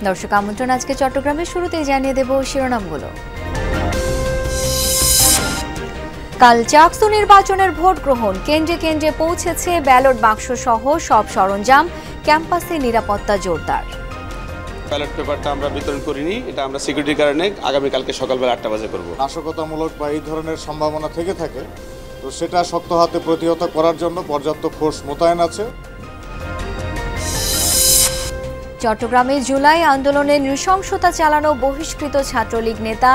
দর্শক আমন্ত্রণ আজকে চট্টগ্রামের শুরুতেই জানিয়ে দেব শিরোনামগুলো। কাল চাকসু নির্বাচনের ভোট গ্রহণ, কেন্দ্রে কেন্দ্রে পৌঁছেছে ব্যালট বাক্স সহ সব সরঞ্জাম, ক্যাম্পাসে নিরাপত্তা জোরদার। ব্যালট পেপারটা আমরা বিতরণ করিনি, এটা আমরা সিকিউরিটির কারণে আগামীকালকে সকালবেলা 8টা বাজে করব। নাশকতামূলক বা এই ধরনের সম্ভাবনা থেকে থাকে, তো সেটা শক্ত হাতে প্রতিহত করার জন্য পর্যাপ্ত ফোর্স মোতায়েন আছে। চট্টগ্রামে জুলাই আন্দোলনে নৃশংসতা চালানো বহিষ্কৃত ছাত্রলীগ নেতা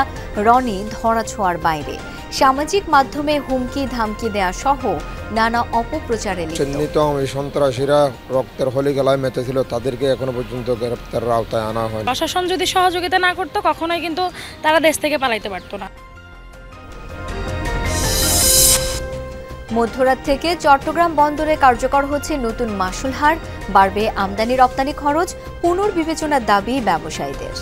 রনি ধরাছোঁয়ার বাইরে, সামাজিক মাধ্যমে হুমকি ধামকি দেয়া সহ নানা অপপ্রচারে চিহ্নিত সন্ত্রাসীরা রক্তের হোলি খেলায় মেতেছিল, তাদেরকে এখনো পর্যন্ত গ্রেপ্তারের আওতায় আনা হয়। প্রশাসন যদি সহযোগিতা না করতো কখনোই কিন্তু তারা দেশ থেকে পালাইতে পারতো না। মধ্যরাত থেকে চট্টগ্রাম বন্দরে কার্যকর হচ্ছে নতুন মাশুল হার, বাড়বে আমদানি রপ্তানি খরচ, পুনর্বিবেচনার দাবি ব্যবসায়ীদের।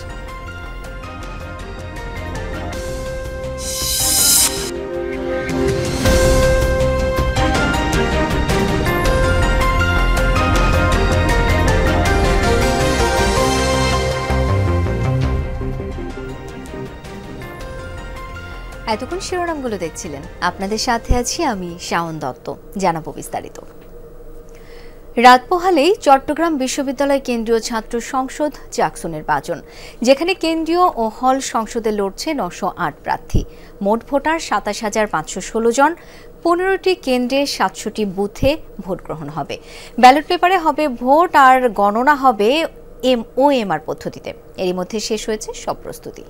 এতক্ষণ শিরোনামগুলো দেখছিলেন, আপনাদের সাথে আছি আমি শাওন দত্ত। জানাবো বিস্তারিত। রাত পোহালেই চট্টগ্রাম বিশ্ববিদ্যালয় কেন্দ্রীয় ছাত্র সংসদ চাকসু নির্বাচন, যেখানে কেন্দ্রীয় ও হল সংসদে লড়ছে 908 প্রার্থী। মোট ভোটার 27,516 জন। 15টি কেন্দ্রে 700টি বুথে ভোট গ্রহণ হবে। ব্যালট পেপারে হবে ভোট আর গণনা হবে এমওএমআর পদ্ধতিতে। এরই মধ্যে শেষ হয়েছে সব প্রস্তুতি।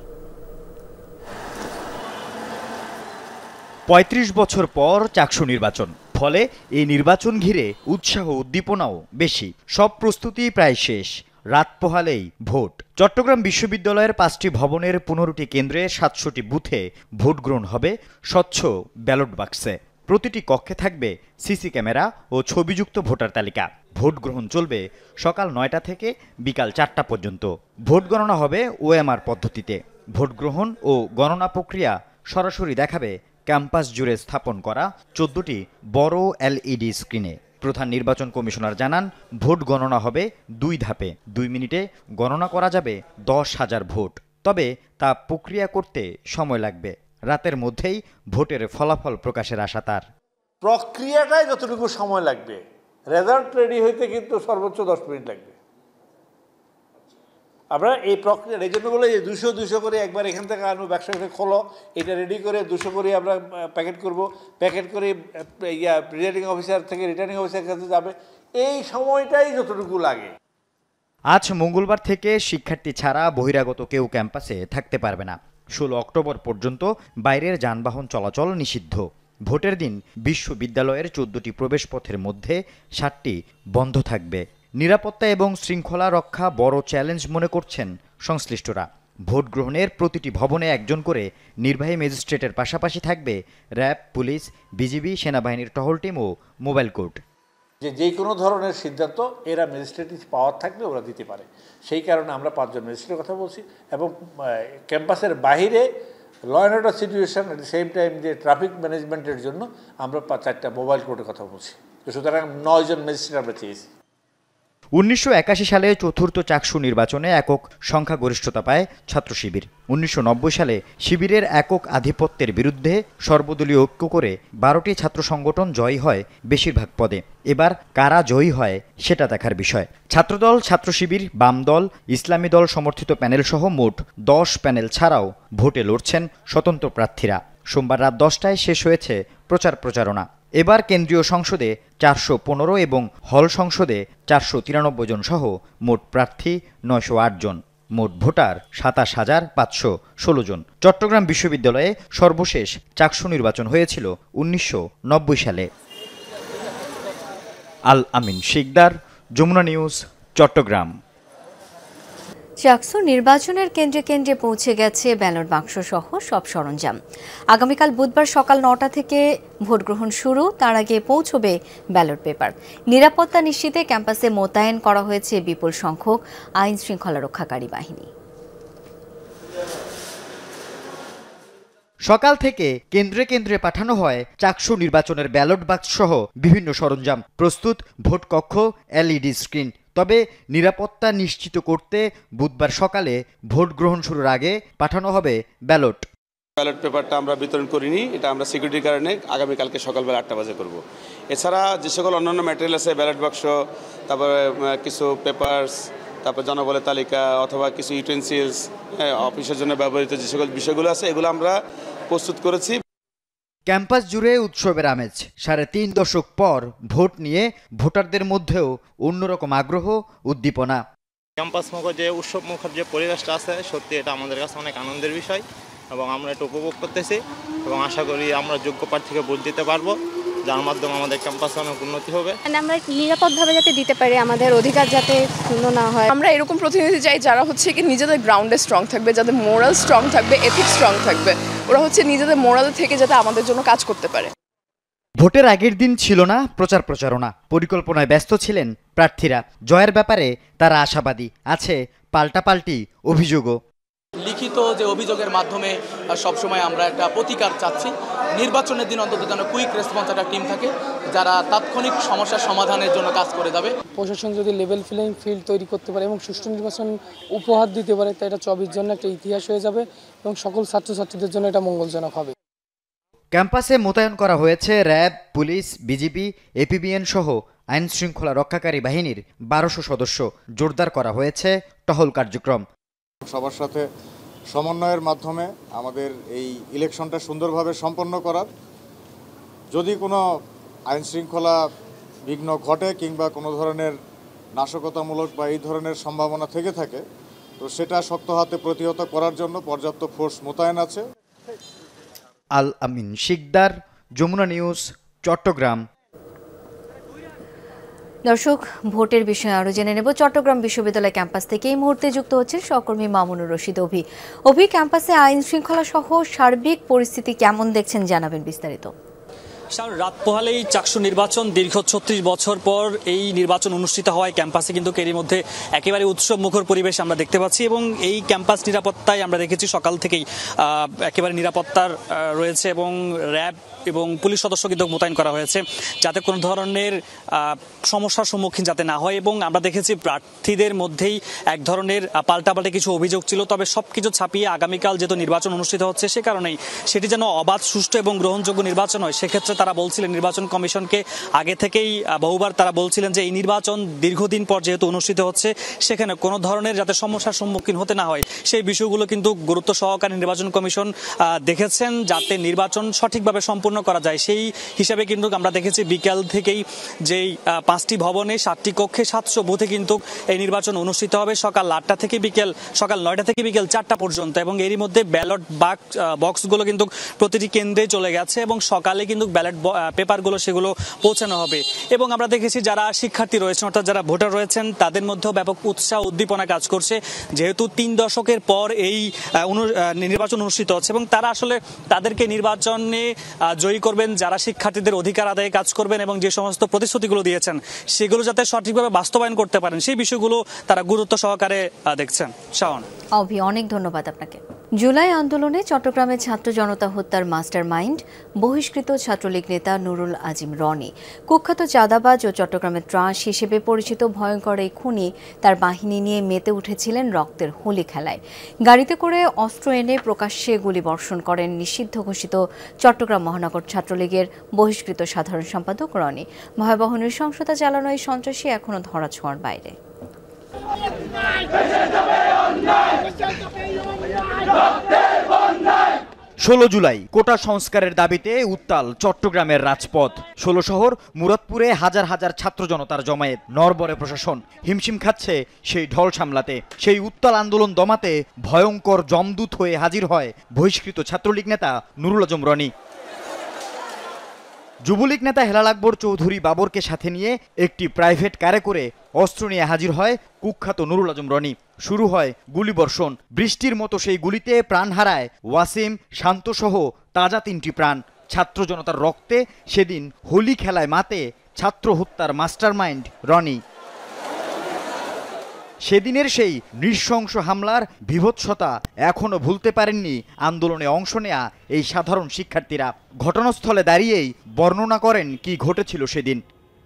৩৫ বছর পর চাকসু নির্বাচন, ফলে এই নির্বাচন ঘিরে উৎসাহ উদ্দীপনাও বেশি। সব প্রস্তুতি প্রায় শেষ, রাত পোহালেই ভোট। চট্টগ্রাম বিশ্ববিদ্যালয়ের 5টি ভবনের 15টি কেন্দ্রে 700টি বুথে ভোট গ্রহণ হবে স্বচ্ছ ব্যালট বাক্সে। প্রতিটি কক্ষে থাকবে সিসি ক্যামেরা ও ছবিযুক্ত ভোটার তালিকা। ভোট গ্রহণ চলবে সকাল 9টা থেকে বিকাল 4টা পর্যন্ত। ভোট গণনা হবে ওএমআর পদ্ধতিতে। ভোট গ্রহণ ও গণনা প্রক্রিয়া সরাসরি দেখাবে ক্যাম্পাস জুড়ে স্থাপন করা 14টি বড় এলইডি স্ক্রিনে। প্রধান নির্বাচন কমিশনার জানান, ভোট গণনা হবে 2 ধাপে। 2 মিনিটে গণনা করা যাবে 10,000 ভোট। তবে তা প্রক্রিয়া করতে সময় লাগবে। রাতের মধ্যেই ভোটের ফলাফল প্রকাশের আশা তার। প্রক্রিয়াটাই যতটুকু সময় লাগবে, রেজাল্ট রেডি হইতে কিন্তু সর্বোচ্চ 10 মিনিট লাগবে। আমরা এই প্রক্রিয়া এই জন্য বলে যে 200 করে একবার এখান থেকে আনবো, ব্যবসা থেকে খোলো, এটা রেডি করে 200 করে আমরা প্যাকেট করব, প্যাকেট করে রিটার্নিং অফিসার থেকে রিটার্নিং অফিসার কাছে যাবে। এই সময়টাই যতটুকু লাগে। আজ মঙ্গলবার থেকে শিক্ষার্থী ছাড়া বহিরাগত কেউ ক্যাম্পাসে থাকতে পারবে না। 16 অক্টোবর পর্যন্ত বাইরের যানবাহন চলাচল নিষিদ্ধ। ভোটের দিন বিশ্ববিদ্যালয়ের 14টি প্রবেশপথের মধ্যে 7টি বন্ধ থাকবে। নিরাপত্তা এবং শৃঙ্খলা রক্ষা বড় চ্যালেঞ্জ মনে করছেন সংশ্লিষ্টরা। ভোট গ্রহণের প্রতিটি ভবনে একজন করে নির্বাহী ম্যাজিস্ট্রেটের পাশাপাশি থাকবে র্যাব, পুলিশ, বিজিবি, সেনাবাহিনীর টহল টিম ও মোবাইল কোর্ট। যে কোনো ধরনের সিদ্ধান্ত এরা ম্যাজিস্ট্রেটিভ পাওয়ার থাকলে ওরা দিতে পারে। সেই কারণে আমরা 5 জন ম্যাজিস্ট্রেটের কথা বলছি এবং ক্যাম্পাসের বাহিরে law and order situation at the same time যে ট্রাফিক ম্যানেজমেন্টের জন্য আমরা 4টা মোবাইল কোর্টের কথা বলছি। সুতরাং 9 জন ম্যাজিস্ট্রেট আমরা চেয়েছি। 1981 সালে চতুর্থ চাকসু নির্বাচনে একক সংখ্যাগরিষ্ঠতা পায় ছাত্র শিবির। 1990 সালে শিবিরের একক আধিপত্যের বিরুদ্ধে সর্বদলীয় ঐক্য করে 12টি ছাত্র সংগঠন জয়ী হয় বেশিরভাগ পদে। এবার কারা জয়ী হয় সেটা দেখার বিষয়। ছাত্রদল, ছাত্র শিবির, বাম দল, ইসলামী দল সমর্থিত প্যানেল সহ মোট 10 প্যানেল ছাড়াও ভোটে লড়ছেন স্বতন্ত্র প্রার্থীরা। সোমবার রাত 10টায় শেষ হয়েছে প্রচারণা। এবার কেন্দ্রীয় সংসদে 415 এবং হল সংসদে 493 জন সহ মোট প্রার্থী 908 জন। মোট ভোটার 27,516 জন। চট্টগ্রাম বিশ্ববিদ্যালয়ে সর্বশেষ চাকসু নির্বাচন হয়েছিল 1990 সালে। আল আমিন শিকদার, যমুনা নিউজ, চট্টগ্রাম। চাকসু নির্বাচনের কেন্দ্রে কেন্দ্রে পৌঁছে গেছে ব্যালট বাক্স সহ সব সরঞ্জাম। আগামীকাল বুধবার সকাল 9টা থেকে ভোট গ্রহণ শুরু, তার আগে পৌঁছবে ব্যালট পেপার। নিরাপত্তা নিশ্চিতে ক্যাম্পাসে মোতায়েন করা হয়েছে বিপুল সংখ্যক আইন শৃঙ্খলা রক্ষাকারী বাহিনী। সকাল থেকে কেন্দ্রে কেন্দ্রে পাঠানো হয় চাকসু নির্বাচনের ব্যালট বাক্স সহ বিভিন্ন সরঞ্জাম। প্রস্তুত ভোট কক্ষ, এলইডি স্ক্রিন, তবে নিরাপত্তা নিশ্চিত করতে বুধবার সকালে ভোট গ্রহণ শুরুর আগে পাঠানো হবে ব্যালট। ব্যালট পেপারটা আমরা বিতরণ করিনি, এটা আমরা সিকিউরিটির কারণে আগামীকালকে সকালবেলা 8টা বাজে করব। এছাড়া যে সকল অন্যান্য ম্যাটেরিয়াল আছে, ব্যালট বাক্স, তারপরে কিছু পেপারস, তারপর জনবলের তালিকা অথবা কিছু ইউটেন্সিলস, অফিসের জন্য ব্যবহৃত যে সকল বিষয়গুলো আছে এগুলো আমরা প্রস্তুত করেছি। ক্যাম্পাস জুড়ে উৎসবের আমেজ। 3.5 দশক পর ভোট নিয়ে ভোটারদের মধ্যেও অন্যরকম আগ্রহ, উদ্দীপনা। ক্যাম্পাস মুখর যে উৎসব মুখর যে পরিবেশটা আছে, সত্যি এটা আমাদের কাছে অনেক আনন্দের বিষয় এবং আমরা এটা উপভোগ করতেছি এবং আশা করি আমরা যোগ্য প্রার্থীকে ভোট দিতে পারবো, যার মাধ্যমে আমাদের ক্যাম্পাসে অনেক উন্নতি হবে। আমরা নিরাপদভাবে যাতে দিতে পারি, আমাদের অধিকার যাতে ক্ষুণ্ণ না হয়। আমরা এরকম প্রতিনিধি চাই যারা হচ্ছে কি নিজেদের গ্রাউন্ডে স্ট্রং থাকবে, যাদের মোরাল স্ট্রং থাকবে, এথিক্স স্ট্রং থাকবে। ওরা হচ্ছে নিজেদের মোরাল থেকে যাতে আমাদের জন্য কাজ করতে পারে। ভোটের আগের দিন ছিল না প্রচার প্রচারণা, পরিকল্পনায় ব্যস্ত ছিলেন প্রার্থীরা। জয়ের ব্যাপারে তারা আশাবাদী, আছে পাল্টাপাল্টি অভিযোগও। লিখিত যে অভিযোগের মাধ্যমে সবসময় আমরা একটা প্রতিকার চাচ্ছি। নির্বাচনের দিন অন্তত যেন কুইক রেসপন্স একটা টিম থাকে যারা তাৎক্ষণিক সমস্যার সমাধানের জন্য কাজ করে যাবে। প্রশাসন যদি লেভেল প্লেইং ফিল্ড তৈরি করতে পারে এবং সুষ্ঠু নির্বাচন উপহার দিতে পারে, তা এটা 24 জন্য একটা ইতিহাস হয়ে যাবে এবং সকল ছাত্রছাত্রীদের জন্য এটা মঙ্গলজনক হবে। ক্যাম্পাসে মোতায়েন করা হয়েছে র্যাব, পুলিশ, বিজিবি, এপিবিএন সহ আইন শৃঙ্খলা রক্ষাকারী বাহিনীর 1200 সদস্য। জোরদার করা হয়েছে টহল কার্যক্রম। সবার সাথে সমন্বয়ের মাধ্যমে আমাদের এই ইলেকশনটা সুন্দরভাবে সম্পন্ন করার, যদি কোনো আইন শৃঙ্খলা বিঘ্ন ঘটে কিংবা কোনো ধরনের নাশকতামূলক বা এই ধরনের সম্ভাবনা থেকে থাকে, তো সেটা শক্ত হাতে প্রতিহত করার জন্য পর্যাপ্ত ফোর্স মোতায়েন আছে। আল আমিন শিকদার, যমুনা নিউজ, চট্টগ্রাম। দর্শক, ভোটের বিষয়ে আরো জেনে নেব। চট্টগ্রাম বিশ্ববিদ্যালয় ক্যাম্পাস থেকে এই মুহূর্তে যুক্ত হচ্ছেন সহকর্মী মামুনুর রশিদ অভি। ক্যাম্পাসে আইন শৃঙ্খলা সহ সার্বিক পরিস্থিতি কেমন দেখছেন, জানাবেন বিস্তারিত। রাত পোহালেই চাকসু নির্বাচন, দীর্ঘ 36 বছর পর এই নির্বাচন অনুষ্ঠিত হওয়ায় ক্যাম্পাসে কিন্তু এরই মধ্যে একেবারে উৎসব মুখর পরিবেশ আমরা দেখতে পাচ্ছি এবং এই ক্যাম্পাস নিরাপত্তায় আমরা দেখেছি সকাল থেকেই একেবারে নিরাপত্তার রয়েছে এবং র্যাব এবং পুলিশ সদস্য কিন্তু মোতায়েন করা হয়েছে যাতে কোনো ধরনের সমস্যার সম্মুখীন যাতে না হয়। এবং আমরা দেখেছি প্রার্থীদের মধ্যেই এক ধরনের পাল্টাপাল্টে কিছু অভিযোগ ছিল, তবে সবকিছু ছাপিয়ে আগামীকাল যেহেতু নির্বাচন অনুষ্ঠিত হচ্ছে সে কারণেই সেটি যেন অবাধ, সুষ্ঠু এবং গ্রহণযোগ্য নির্বাচন হয়। সেক্ষেত্রে তারা বলছিলেন নির্বাচন কমিশনকে আগে থেকেই বহুবার তারা বলছিলেন যে এই নির্বাচন দীর্ঘদিন পর যেহেতু অনুষ্ঠিত হচ্ছে সেখানে কোনো ধরনের যাতে সমস্যার সম্মুখীন হতে না হয় সেই বিষয়গুলো কিন্তু গুরুত্ব সহকারে নির্বাচন কমিশন দেখেছেন যাতে নির্বাচন সঠিকভাবে সম্পূর্ণ করা যায়। সেই হিসাবে কিন্তু আমরা দেখেছি বিকাল থেকেই যেই 5টি ভবনে 7টি কক্ষে 700 বুথে কিন্তু এই নির্বাচন অনুষ্ঠিত হবে সকাল 8টা থেকে সকাল 9টা থেকে বিকেল 4টা পর্যন্ত এবং এরই মধ্যে ব্যালট বক্সগুলো কিন্তু প্রতিটি কেন্দ্রে চলে গেছে এবং সকালে কিন্তু ব্যালট পেপারগুলো সেগুলো পৌঁছানো হবে। এবং আমরা দেখেছি যারা শিক্ষার্থী রয়েছেন অর্থাৎ যারা ভোটার রয়েছেন তাদের মধ্যেও ব্যাপক উৎসাহ উদ্দীপনা কাজ করছে, যেহেতু 3 দশকের পর এই নির্বাচন অনুষ্ঠিত হচ্ছে এবং তারা আসলে তাদেরকে নির্বাচনে জয়ী করবেন, যারা শিক্ষার্থীদের অধিকার আদায়ে কাজ করবেন এবং যে সমস্ত প্রতিশ্রুতিগুলো দিয়েছেন সেগুলো যাতে সঠিকভাবে বাস্তবায়ন করতে পারেন সেই বিষয়গুলো তারা গুরুত্ব সহকারে দেখছেন। শাওন, অনেক ধন্যবাদ আপনাকে। জুলাই আন্দোলনে চট্টগ্রামে ছাত্র জনতা হত্যার মাস্টার মাইন্ড বহিষ্কৃত ছাত্রলীগ নেতা নুরুল আজিম রনি, কুখ্যাত চাঁদাবাজ ও চট্টগ্রামের ত্রাস হিসেবে পরিচিত ভয়ঙ্কর এই খুনি তার বাহিনী নিয়ে মেতে উঠেছিলেন রক্তের হোলি খেলায়। গাড়িতে করে অস্ত্র এনে প্রকাশ্যে গুলিবর্ষণ করেন নিষিদ্ধ ঘোষিত চট্টগ্রাম মহানগর ছাত্রলীগের বহিষ্কৃত সাধারণ সম্পাদক রনি। ভয়াবহ নৃশংসতা চালানো এই সন্ত্রাসী এখনও ধরাছোঁয়ার বাইরে। 16 জুলাই কোটা সংস্কারের দাবিতে উত্তাল চট্টগ্রামের রাজপথ। 16 শহর মুরাদপুরে হাজার হাজার ছাত্র জনতার জমায়েত। নড়বড়ে প্রশাসন, হিমশিম খাচ্ছে সেই ঢল সামলাতে। সেই উত্তাল আন্দোলন দমাতে ভয়ঙ্কর জমদূত হয়ে হাজির হয় বহিষ্কৃত ছাত্রলীগ নেতা নুরুল আজম রনি। যুবলীগ নেতা হেলাল আকবর চৌধুরী বাবরকে সাথে নিয়ে একটি প্রাইভেট কারে করে অস্ত্র নিয়ে হাজির হয় কুখ্যাত নুরুল আজম রনি। শুরু হয় গুলিবর্ষণ। বৃষ্টির মতো সেই গুলিতে প্রাণ হারায় ওয়াসিম, শান্তসহ তাজা 3টি প্রাণ। ছাত্র জনতার রক্তে সেদিন হোলি খেলায় মাতে ছাত্র হত্যার মাস্টারমাইন্ড রনি। সেদিনের সেই নৃশংস হামলার বীভৎসতা এখনও ভুলতে পারেননি আন্দোলনে অংশ নেয়া এই সাধারণ শিক্ষার্থীরা। ঘটনাস্থলে দাঁড়িয়েই বর্ণনা করেন কি ঘটেছিল সেদিন।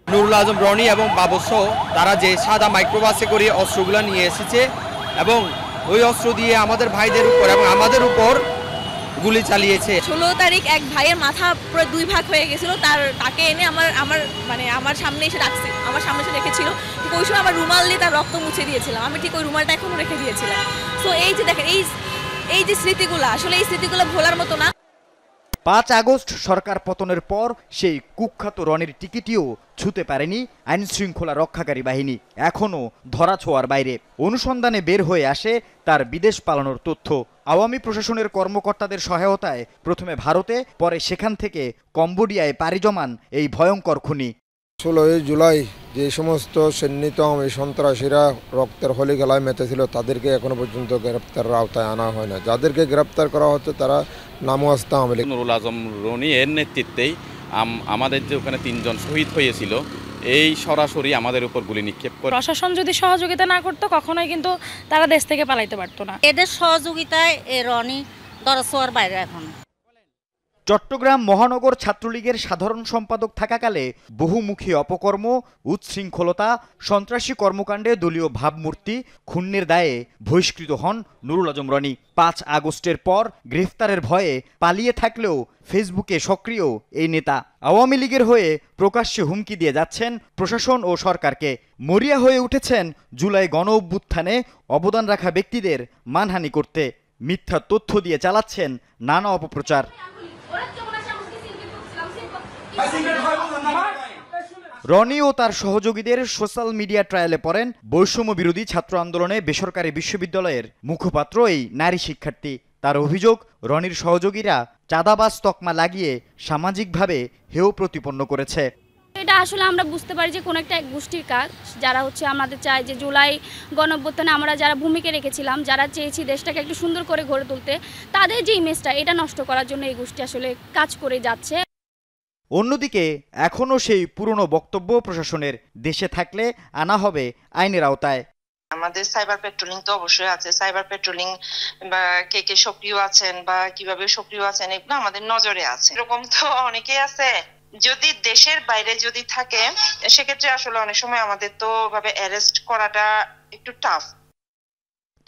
নুরুল আজম রনি এবং বাবুসহ তারা যে সাদা মাইক্রোবাসে করে অস্ত্রগুলো নিয়ে এসেছে এবং ওই অস্ত্র দিয়ে আমাদের ভাইদের উপর এবং আমাদের উপর গুলি চালিয়েছে। 16 তারিখ এক ভাইয়ের মাথা পুরো 2 ভাগ হয়ে গেছিল, তাকে এনে আমার সামনে এসে রাখছে, আমার সামনে এসে রেখেছিল। ঠিক ওই সময় আমার রুমাল দিয়ে তার রক্ত মুছে দিয়েছিলাম, আমি ঠিক ওই রুমালটা এখনো রেখে দিয়েছিলাম। সো এই যে দেখেন এই যে স্মৃতিগুলো, আসলে এই স্মৃতিগুলো ভোলার মতো না। 5 আগস্ট সরকার পতনের পর সেই কুখ্যাত রনির টিকিটিও ছুঁতে পারেনি আইন শৃঙ্খলা রক্ষাকারী বাহিনী, এখনও ধরাছোঁয়ার বাইরে। অনুসন্ধানে বের হয়ে আসে তার বিদেশ পালানোর তথ্য। আওয়ামী প্রশাসনের কর্মকর্তাদের সহায়তায় প্রথমে ভারতে, পরে সেখান থেকে কম্বোডিয়ায় পাড়ি জমান এই ভয়ঙ্কর খুনি। 16 জুলাই যে সমস্ত চিহ্নিত আওয়ামী সন্ত্রাসীরা রক্তের হোলি খেলায় মেতেছিল তাদেরকে এখনো পর্যন্ত গ্রেপ্তারের আওতায় আনা হয় না। যাদেরকে গ্রেপ্তার করা হচ্ছে তারা নামওয়াস্তা আওয়ামী লীগ। নুরুল আজম রনি এর নেতৃত্বেই আমাদের যে ওখানে 3 জন শহীদ হয়েছিল, এই সরাসরি আমাদের উপর গুলি নিক্ষেপ করে। প্রশাসন যদি সহযোগিতা না করতো কখনোই কিন্তু তারা দেশ থেকে পালাইতে পারতো না। এদের সহযোগিতায় রনি দরছোয়ার বাইরে এখন। চট্টগ্রাম মহানগর ছাত্রলীগের সাধারণ সম্পাদক থাকাকালে বহুমুখী অপকর্ম, উচ্ছৃঙ্খলতা, সন্ত্রাসী কর্মকাণ্ডে দলীয় ভাবমূর্তি ক্ষুণ্ণের দায়ে বহিষ্কৃত হন নুরুল আজম রনি। 5 আগস্টের পর গ্রেফতারের ভয়ে পালিয়ে থাকলেও ফেসবুকে সক্রিয় এই নেতা আওয়ামী লীগের হয়ে প্রকাশ্যে হুমকি দিয়ে যাচ্ছেন প্রশাসন ও সরকারকে। মরিয়া হয়ে উঠেছেন জুলাই গণ অভ্যুত্থানে অবদান রাখা ব্যক্তিদের মানহানি করতে। মিথ্যা তথ্য দিয়ে চালাচ্ছেন নানা অপপ্রচার। রনি ও তার সহযোগীদের সোশ্যাল মিডিয়া ট্রায়ালে পড়েন বৈষম্য বিরোধী ছাত্র আন্দোলনে বেসরকারি বিশ্ববিদ্যালয়ের মুখপাত্র এই নারী শিক্ষার্থী। তার অভিযোগ, রনির সহযোগীরা চাঁদাবাজ তকমা লাগিয়ে সামাজিকভাবে হেয় প্রতিপন্ন করেছে। এটা আসলে আমরা বুঝতে পারি যে কোন একটা এক গোষ্ঠীর কাজ, যারা আমাদের চায় যে জুলাই গণঅভ্যুত্থানে আমরা যারা ভূমিকা রেখেছিলাম, যারা চেয়েছি দেশটাকে একটু সুন্দর করে গড়ে তুলতে, তাদের যে ইমেজটা এটা নষ্ট করার জন্য এই গোষ্ঠী আসলে কাজ করে যাচ্ছে। অন্যদিকে এখনও সেই পুরনো বক্তব্য প্রশাসনের, দেশে থাকলে আনা হবে আইনের আওতায়। আমাদের সাইবার পেট্রোলিং তো অবশ্যই আছে, সাইবার পেট্রোলিং বা কে সক্রিয় আছেন বা কিভাবে সক্রিয় আছেন এগুলো আমাদের নজরে আছে। এরকম তো অনেকেই আছে, যদি দেশের বাইরে যদি থাকে সেক্ষেত্রে আসলে অনেক সময় আমাদের তো ভাবে অ্যারেস্ট করাটা একটু টাফ।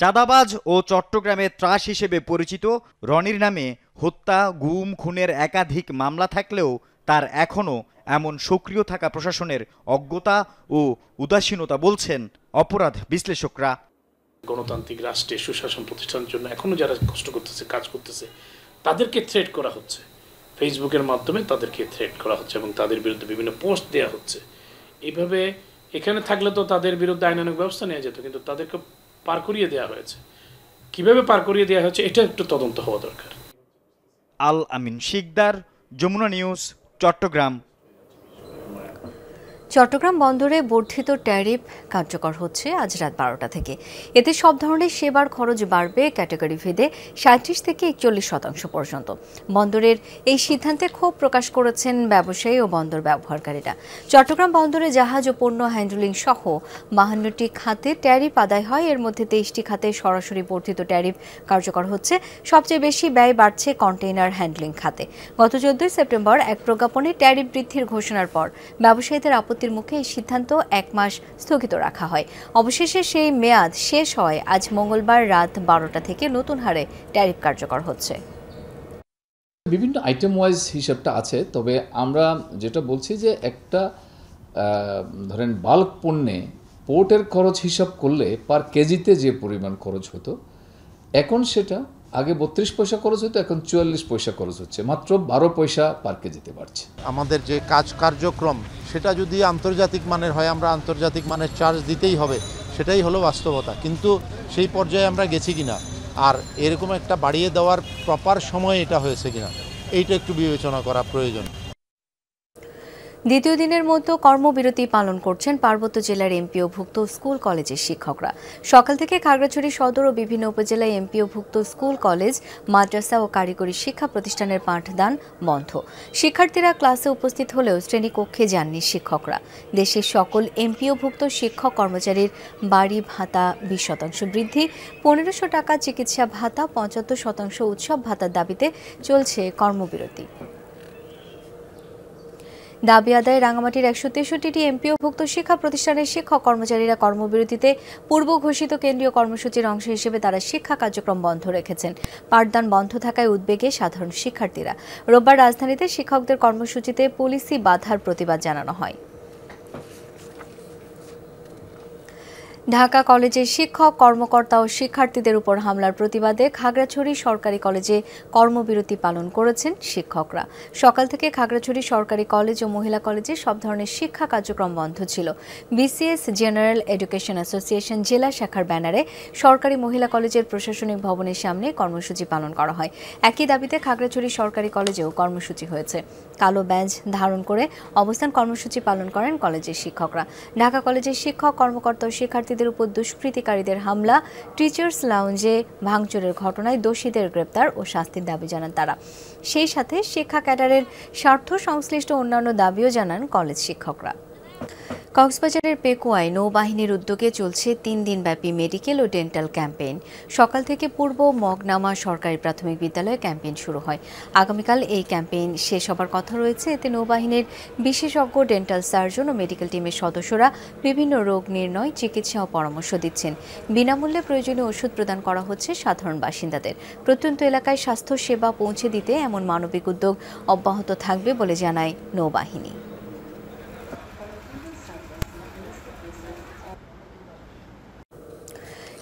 চাঁদাবাজ ও চট্টগ্রামে ত্রাস হিসেবে পরিচিত রনির নামে হত্যা, গুম, খুনের একাধিক মামলা থাকলেও তার এখনও এমন সক্রিয় থাকা প্রশাসনের অজ্ঞতা ও উদাসীনতা বলছেন অপরাধ বিশ্লেষকরা। গণতান্ত্রিক রাষ্ট্রে সুশাসন প্রতিষ্ঠানের জন্য এখনো যারা কষ্ট করতেছে, কাজ করতেছে, তাদেরকে থ্রেট করা হচ্ছে, ফেসবুকের মাধ্যমে তাদেরকে থ্রেট করা হচ্ছে এবং তাদের বিরুদ্ধে বিভিন্ন পোস্ট দেওয়া হচ্ছে। এইভাবে এখানে থাকলে তো তাদের বিরুদ্ধে আইনানুগ ব্যবস্থা নেওয়া যেত, কিন্তু তাদেরকে পার করিয়ে দেওয়া হয়েছে। কিভাবে পার করিয়ে দেওয়া হয়েছে এটা একটু তদন্ত হওয়া দরকার। আল আমিন শিকদার, যমুনা নিউজ, চট্টগ্রাম। চট্টগ্রাম বন্দরে বর্ধিত ট্যারিফ কার্যকর হচ্ছে আজ রাত 12টা থেকে। এতে সব ধরনের সেবার খরচ বাড়বে ক্যাটাগরি ভেদে 37 থেকে 41% পর্যন্ত। বন্দরের এই সিদ্ধান্তে ক্ষোভ প্রকাশ করেছেন ব্যবসায়ী ও বন্দর ব্যবহারকারীরা। চট্টগ্রাম বন্দরে জাহাজ ও পণ্য হ্যান্ডলিং সহ 52টি খাতে ট্যারিফ আদায় হয়। এর মধ্যে 23টি খাতে সরাসরি বর্ধিত ট্যারিফ কার্যকর হচ্ছে। সবচেয়ে বেশি ব্যয় বাড়ছে কন্টেইনার হ্যান্ডলিং খাতে। গত 14 সেপ্টেম্বর এক প্রজ্ঞাপনে ট্যারিফ বৃদ্ধির ঘোষণার পর ব্যবসায়ীদের আপত্তির মুখে এই সিদ্ধান্ত 1 মাস স্থগিত রাখা হয়। অবশেষে সেই মেয়াদ শেষ হয় আজ মঙ্গলবার রাত 12টা থেকে নতুন হারে ট্যারিফ কার্যকর হচ্ছে। বিভিন্ন আইটেম ওয়াইজ হিসাবটা আছে, তবে আমরা যেটা বলছি যে একটা ধরেন বাল্ক পণ্যে পোর্টের খরচ হিসাব করলে পার কেজিতে যে পরিমাণ খরচ হতো, এখন সেটা আগে 32 পয়সা খরচ হতো, এখন 44 পয়সা খরচ হচ্ছে, মাত্র 12 পয়সা পার কেজিতে বাড়ছে। আমাদের যে কার্যক্রম সেটা যদি আন্তর্জাতিক মানের হয়, আমরা আন্তর্জাতিক মানের চার্জ দিতেই হবে, সেটাই হলো বাস্তবতা। কিন্তু সেই পর্যায়ে আমরা গেছি কিনা, আর এরকম একটা বাড়িয়ে দেওয়ার প্রপার সময় এটা হয়েছে কিনা, এইটা একটু বিবেচনা করা প্রয়োজন। দ্বিতীয় দিনের মতো কর্মবিরতি পালন করছেন পার্বত্য জেলার এমপিওভুক্ত স্কুল কলেজের শিক্ষকরা। সকাল থেকে খাগড়াছড়ি সদর ও বিভিন্ন উপজেলায় এমপিওভুক্ত স্কুল কলেজ, মাদ্রাসা ও কারিগরি শিক্ষা প্রতিষ্ঠানের পাঠদান বন্ধ। শিক্ষার্থীরা ক্লাসে উপস্থিত হলেও শ্রেণীকক্ষে যাননি শিক্ষকরা। দেশের সকল এমপিওভুক্ত শিক্ষক কর্মচারীর বাড়ি ভাতা 20% বৃদ্ধি, 1500 টাকা চিকিৎসা ভাতা, 75% উৎসব ভাতার দাবিতে চলছে কর্মবিরতি। দাবি আদায়ে রাঙামাটির 163টি এমপিওভুক্ত শিক্ষা প্রতিষ্ঠানের শিক্ষক কর্মচারীরা কর্মবিরতিতে পূর্ব ঘোষিত কেন্দ্রীয় কর্মসূচির অংশ হিসেবে তারা শিক্ষা কার্যক্রম বন্ধ রেখেছেন। পাঠদান বন্ধ থাকায় উদ্বেগে সাধারণ শিক্ষার্থীরা। রোববার রাজধানীতে শিক্ষকদের কর্মসূচিতে পুলিশি বাধার প্রতিবাদ জানানো হয়। ঢাকা কলেজের শিক্ষক কর্মকর্তা ও শিক্ষার্থীদের উপর হামলার প্রতিবাদে খাগড়াছড়ি সরকারি কলেজে কর্মবিরতি পালন করেছেন শিক্ষকরা। সকাল থেকে খাগড়াছড়ি সরকারি কলেজ ও মহিলা কলেজে সব ধরনের শিক্ষা কার্যক্রম বন্ধ ছিল। বিসিএস জেনারেল এডুকেশন অ্যাসোসিয়েশন জেলা শাখার ব্যানারে সরকারি মহিলা কলেজের প্রশাসনিক ভবনের সামনে কর্মসূচি পালন করা হয়। একই দাবিতে খাগড়াছড়ি সরকারি কলেজেও কর্মসূচি হয়েছে। কালো ব্যাজ ধারণ করে অবস্থান কর্মসূচি পালন করেন কলেজের শিক্ষকরা। ঢাকা কলেজের শিক্ষক কর্মকর্তা ও শিক্ষার্থীদের উপর দুষ্কৃতিকারীদের হামলা, টিচার্স লাউঞ্জে ভাঙচুরের ঘটনায় দোষীদের গ্রেপ্তার ও শাস্তির দাবি জানান তারা। সেই সাথে শিক্ষা ক্যাডারের স্বার্থ সংশ্লিষ্ট অন্যান্য দাবিও জানান কলেজ শিক্ষকরা। কক্সবাজারের পেকুয়ায় নৌবাহিনীর উদ্যোগে চলছে 3 দিনব্যাপী মেডিকেল ও ডেন্টাল ক্যাম্পেইন। সকাল থেকে পূর্ব মগনামা সরকারি প্রাথমিক বিদ্যালয়ে ক্যাম্পেইন শুরু হয়। আগামীকাল এই ক্যাম্পেইন শেষ হবার কথা রয়েছে। এতে নৌবাহিনীর বিশেষজ্ঞ, ডেন্টাল সার্জন ও মেডিকেল টিমের সদস্যরা বিভিন্ন রোগ নির্ণয়, চিকিৎসা ও পরামর্শ দিচ্ছেন। বিনামূল্যে প্রয়োজনীয় ওষুধ প্রদান করা হচ্ছে সাধারণ বাসিন্দাদের। প্রত্যন্ত এলাকায় স্বাস্থ্য সেবা পৌঁছে দিতে এমন মানবিক উদ্যোগ অব্যাহত থাকবে বলে জানায় নৌবাহিনী।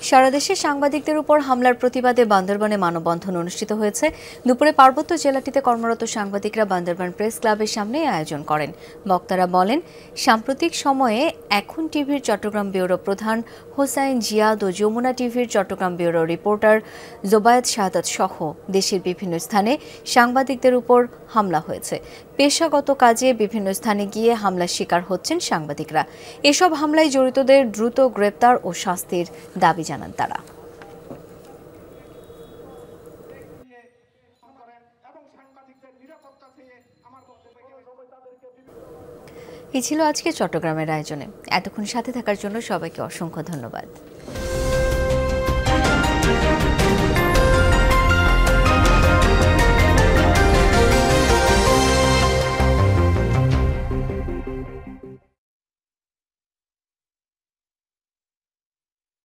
সারা দেশে সাংবাদিকদের উপর হামলার প্রতিবাদে বান্দরবানে মানববন্ধন অনুষ্ঠিত হয়েছে। দুপুরে পার্বত্য জেলাটিতে কর্মরত সাংবাদিকরা বান্দরবান প্রেস ক্লাবের সামনে আয়োজন করেন। বক্তারা বলেন, সাম্প্রতিক সময়ে এখন টিভির চট্টগ্রাম ব্যুরো প্রধান হোসাইন জিয়াদ ও যমুনা টিভির চট্টগ্রাম ব্যুরো রিপোর্টার জোবায়েদ শাহাদাত সহ দেশের বিভিন্ন স্থানে সাংবাদিকদের উপর হামলা হয়েছে। পেশাগত কাজে বিভিন্ন স্থানে গিয়ে হামলার শিকার হচ্ছেন সাংবাদিকরা। এসব হামলায় জড়িতদের দ্রুত গ্রেপ্তার ও শাস্তির দাবি জানান তারা। এই ছিল আজকে চট্টগ্রামের আয়োজনে। এতক্ষণ সাথে থাকার জন্য সবাইকে অসংখ্য ধন্যবাদ।